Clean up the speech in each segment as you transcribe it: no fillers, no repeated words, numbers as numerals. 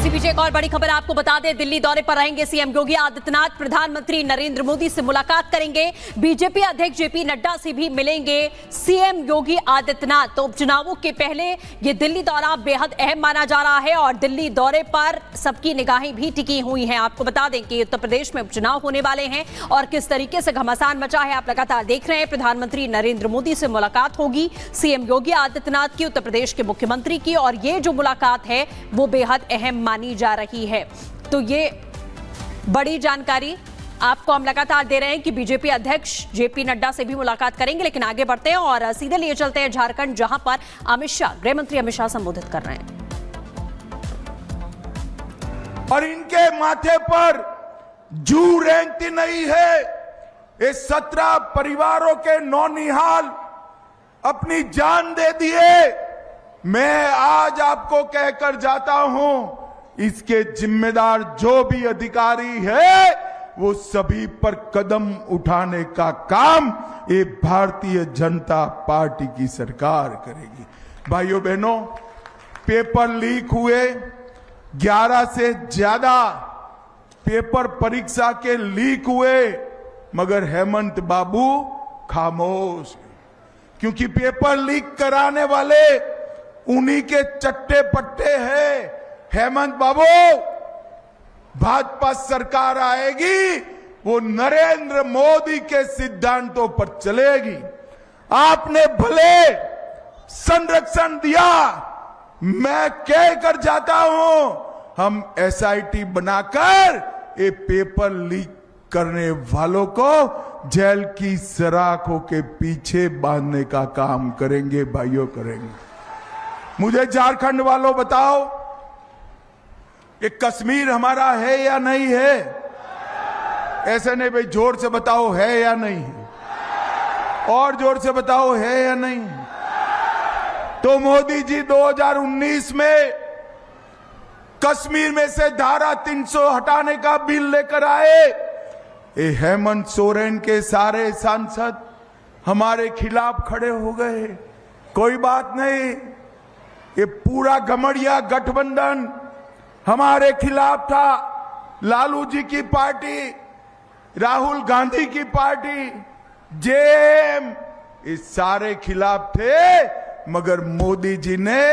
इसी बीच एक और बड़ी खबर आपको बता दें, दिल्ली दौरे पर रहेंगे सीएम योगी आदित्यनाथ। प्रधानमंत्री नरेंद्र मोदी से मुलाकात करेंगे। बीजेपी अध्यक्ष जेपी नड्डा से भी मिलेंगे सीएम योगी आदित्यनाथ। तो उपचुनावों के पहले ये दिल्ली दौरा बेहद अहम माना जा रहा है और दिल्ली दौरे पर सबकी निगाहें भी टिकी हुई हैं। आपको बता दें कि उत्तर प्रदेश में उपचुनाव होने वाले हैं और किस तरीके से घमासान मचा है आप लगातार देख रहे हैं। प्रधानमंत्री नरेंद्र मोदी से मुलाकात होगी सीएम योगी आदित्यनाथ की, उत्तर प्रदेश के मुख्यमंत्री की, और ये जो मुलाकात है वो बेहद अहम मानी जा रही है। तो ये बड़ी जानकारी आपको हम लगातार दे रहे हैं कि बीजेपी अध्यक्ष जेपी नड्डा से भी मुलाकात करेंगे। लेकिन आगे बढ़ते हैं और सीधे लिए चलते हैं झारखंड, जहां पर अमित शाह, गृह मंत्री अमित शाह संबोधित कर रहे हैं। और इनके माथे पर जू रेंगती नहीं है। ये 17 परिवारों के नौनिहाल अपनी जान दे दिए। मैं आज आपको कहकर जाता हूं, इसके जिम्मेदार जो भी अधिकारी है वो सभी पर कदम उठाने का काम ये भारतीय जनता पार्टी की सरकार करेगी। भाइयों बहनों, पेपर लीक हुए, 11 से ज्यादा पेपर परीक्षा के लीक हुए, मगर हेमंत बाबू खामोश, क्योंकि पेपर लीक कराने वाले उन्हीं के चट्टे पट्टे हैं। हेमंत बाबू, भाजपा सरकार आएगी वो नरेंद्र मोदी के सिद्धांतों पर चलेगी। आपने भले संरक्षण दिया, मैं कहकर जाता हूं, हम एसआईटी बनाकर ये पेपर लीक करने वालों को जेल की सराखों के पीछे बांधने का काम करेंगे। भाइयों, करेंगे। मुझे झारखंड वालों बताओ, ये कश्मीर हमारा है या नहीं है? ऐसे नहीं भाई, जोर से बताओ है या नहीं है, और जोर से बताओ है या नहीं। तो मोदी जी 2019 में कश्मीर में से धारा 300 हटाने का बिल लेकर आए। ये हेमंत सोरेन के सारे सांसद हमारे खिलाफ खड़े हो गए। कोई बात नहीं, ये पूरा गमड़िया गठबंधन हमारे खिलाफ था। लालू जी की पार्टी, राहुल गांधी की पार्टी, जेएम, ये सारे खिलाफ थे, मगर मोदी जी ने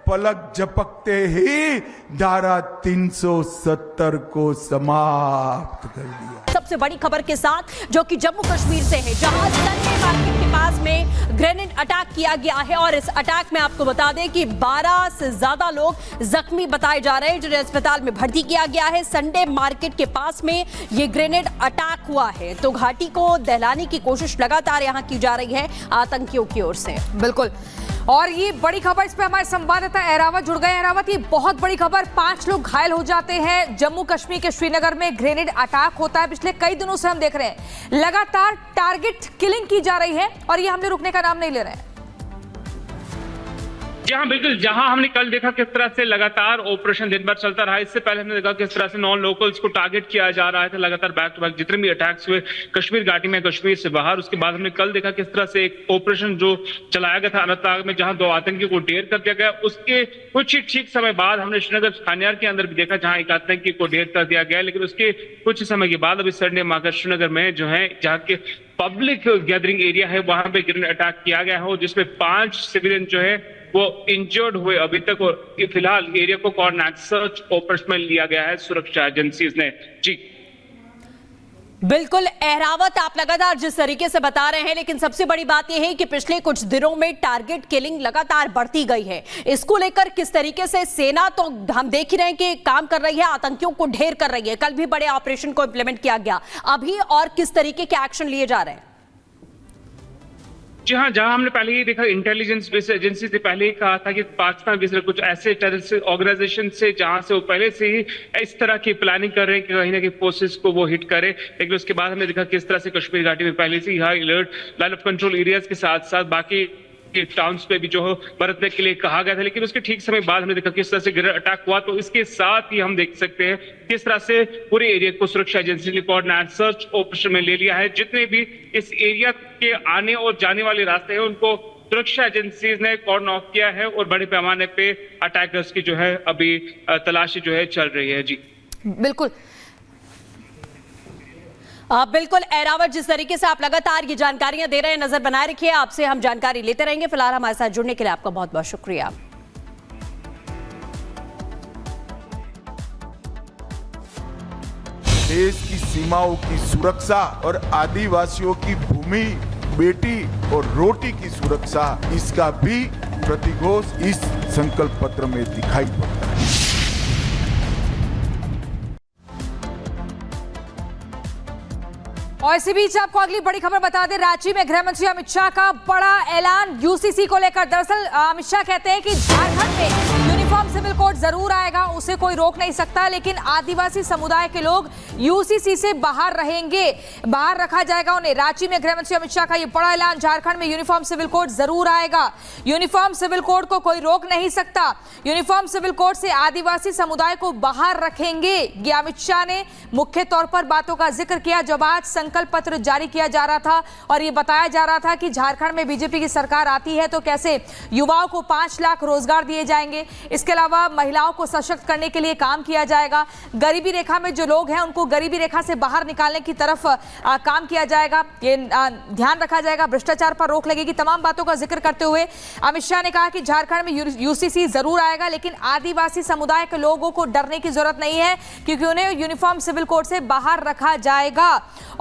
पलक झपकते ही धारा 370 को समाप्त कर दिया। सबसे बड़ी खबर के साथ, जो कि जम्मू कश्मीर से है, जहां संडे मार्केट के पास में ग्रेनेड अटैक किया गया है और इस अटैक में आपको बता दें कि 12 से ज्यादा लोग जख्मी बताए जा रहे हैं, जिन्हें अस्पताल में भर्ती किया गया है। संडे मार्केट के पास में ये ग्रेनेड अटैक हुआ है, तो घाटी को दहलाने की कोशिश लगातार यहां की जा रही है आतंकियों की ओर से। बिल्कुल, और ये बड़ी खबर, इस पे हमारे संवाददाता एहरावत जुड़ गए। एहरावत, ये बहुत बड़ी खबर, 5 लोग घायल हो जाते हैं। जम्मू कश्मीर के श्रीनगर में ग्रेनेड अटैक होता है। पिछले कई दिनों से हम देख रहे हैं लगातार टारगेट किलिंग की जा रही है और ये हमने रुकने का नाम नहीं ले रहे हैं। जी हाँ, बिल्कुल। जहां हमने कल देखा किस तरह से लगातार ऑपरेशन दिन भर चलता रहा, इससे पहले हमने देखा किस तरह से नॉन लोकल्स को टारगेट किया जा रहा है। लगातार बैक टू बैक जितने भी अटैक्स हुए कश्मीर घाटी में, कश्मीर से बाहर, उसके बाद हमने कल देखा किस तरह से एक ऑपरेशन जो चलाया गया था अनंतनाग में, जहां 2 आतंकियों को ढेर कर दिया गया। उसके कुछ ही ठीक समय बाद हमने श्रीनगर खानियार के अंदर भी देखा, जहां एक आतंकी को ढेर कर दिया गया। लेकिन उसके कुछ समय के बाद अभी संडे मार्केट श्रीनगर में जो है, जहां के पब्लिक गैदरिंग एरिया है, वहां पे ग्रेनेड अटैक किया गया है, जिसमें 5 सिविलियन जो है वो इंजर्ड हुए अभी तक। और फिलहाल एरिया को कोऑर्डिनेट सर्च ऑपरेशन में लिया गया है सुरक्षा एजेंसीज ने। जी बिल्कुल एहरावत, आप लगातार जिस तरीके से बता रहे हैं, लेकिन सबसे बड़ी बात यह है कि पिछले कुछ दिनों में टारगेट किलिंग लगातार बढ़ती गई है। इसको लेकर किस तरीके से सेना, तो हम देख ही रहे हैं कि काम कर रही है, आतंकियों को ढेर कर रही है। कल भी बड़े ऑपरेशन को इंप्लीमेंट किया गया, अभी और किस तरीके के एक्शन लिए जा रहे हैं? जी हाँ, जहां हमने पहले ही देखा, इंटेलिजेंस बेस्ड एजेंसी से पहले ही कहा था कि पाकिस्तान बेस्ड कुछ ऐसे टेररिस्ट ऑर्गेनाइजेशन से जहां से वो पहले से ही इस तरह की प्लानिंग कर रहे हैं कि कहीं ना कहीं फोर्सेस को वो हिट करे। लेकिन उसके बाद हमने देखा किस तरह से कश्मीर घाटी में पहले से ही high alert line of control areas के साथ साथ बाकी टाउन्स पे भी जो बरतने के लिए कहा गया था। लेकिन उसके ठीक समय बाद हमने देखा किस तरह से ग्रेनेड अटैक हुआ। तो इसके साथ ही हम देख सकते हैं किस तरह से पूरे एरिया को सुरक्षा एजेंसी ने कोऑर्डिनेट सर्च ऑपरेशन में ले लिया है। जितने भी इस एरिया के आने और जाने वाले रास्ते हैं उनको सुरक्षा एजेंसीज ने कॉर्डन ऑफ किया है और बड़े पैमाने पे अटैकर्स की जो है अभी तलाशी जो है चल रही है। जी बिल्कुल बिल्कुल एरावत, जिस तरीके से आप लगातार ये जानकारियां दे रहे हैं, नजर बनाए रखिए, आपसे हम जानकारी लेते रहेंगे। फिलहाल हमारे साथ जुड़ने के लिए आपका बहुत बहुत शुक्रिया। देश की सीमाओं की सुरक्षा और आदिवासियों की भूमि, बेटी और रोटी की सुरक्षा, इसका भी प्रतिघोष इस संकल्प पत्र में दिखाई पड़ता है। और इसी बीच आपको अगली बड़ी खबर बता दें, रांची में गृह मंत्री अमित शाह का बड़ा ऐलान यूसीसी को लेकर। दरअसल अमित शाह कहते हैं कि झारखंड में यूनिफॉर्म सिविल कोड जरूर आएगा, उसे कोई रोक नहीं सकता, लेकिन आदिवासी समुदाय के लोग यूसीसी से बाहर रहेंगे, बाहर रखा जाएगा उन्हें। रांची में गृह मंत्री अमित शाह का यह बड़ा ऐलान, झारखंड में यूनिफॉर्म सिविल कोड जरूर आएगा, यूनिफॉर्म सिविल कोड को कोई रोक नहीं सकता, यूनिफॉर्म सिविल कोड से आदिवासी समुदाय को बाहर रखेंगे। ये अमित शाह ने मुख्य तौर पर बातों का जिक्र किया जब आज संकल्प पत्र जारी किया जा रहा था और ये बताया जा रहा था कि झारखंड में बीजेपी की सरकार आती है तो कैसे युवाओं को 5 लाख रोजगार दिए जाएंगे, इसके अलावा महिलाओं को सशक्त करने के लिए काम किया जाएगा, गरीबी रेखा में जो लोग हैं उनको गरीबी रेखा से बाहर निकालने की तरफ काम किया जाएगा, ये ध्यान रखा जाएगा, भ्रष्टाचार पर रोक लगेगी। तमाम बातों का जिक्र करते हुए अमित शाह ने कहा कि झारखंड में यूसीसी जरूर आएगा, लेकिन आदिवासी समुदाय के लोगों को डरने की जरूरत नहीं है क्योंकि उन्हें यूनिफॉर्म सिविल कोड से बाहर रखा जाएगा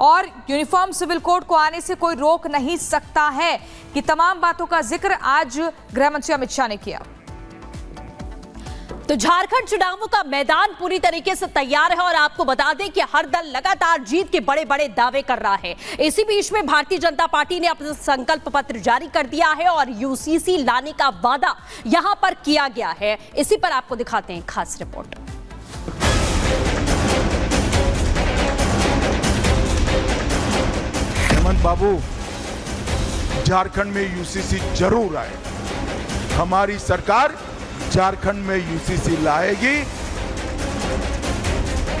और यूनिफॉर्म सिविल कोड को आने से कोई रोक नहीं सकता है। कि तमाम बातों का जिक्र आज गृह मंत्री अमित शाह ने किया। तो झारखंड चुनावों का मैदान पूरी तरीके से तैयार है और आपको बता दें कि हर दल लगातार जीत के बड़े बड़े दावे कर रहा है। इसी बीच में भारतीय जनता पार्टी ने अपना संकल्प पत्र जारी कर दिया है और यूसीसी लाने का वादा यहां पर किया गया है। इसी पर आपको दिखाते हैं खास रिपोर्ट। हेमंत बाबू, झारखंड में यूसीसी जरूर आए, हमारी सरकार झारखंड में यूसीसी लाएगी।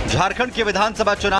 झारखंड के विधानसभा चुनाव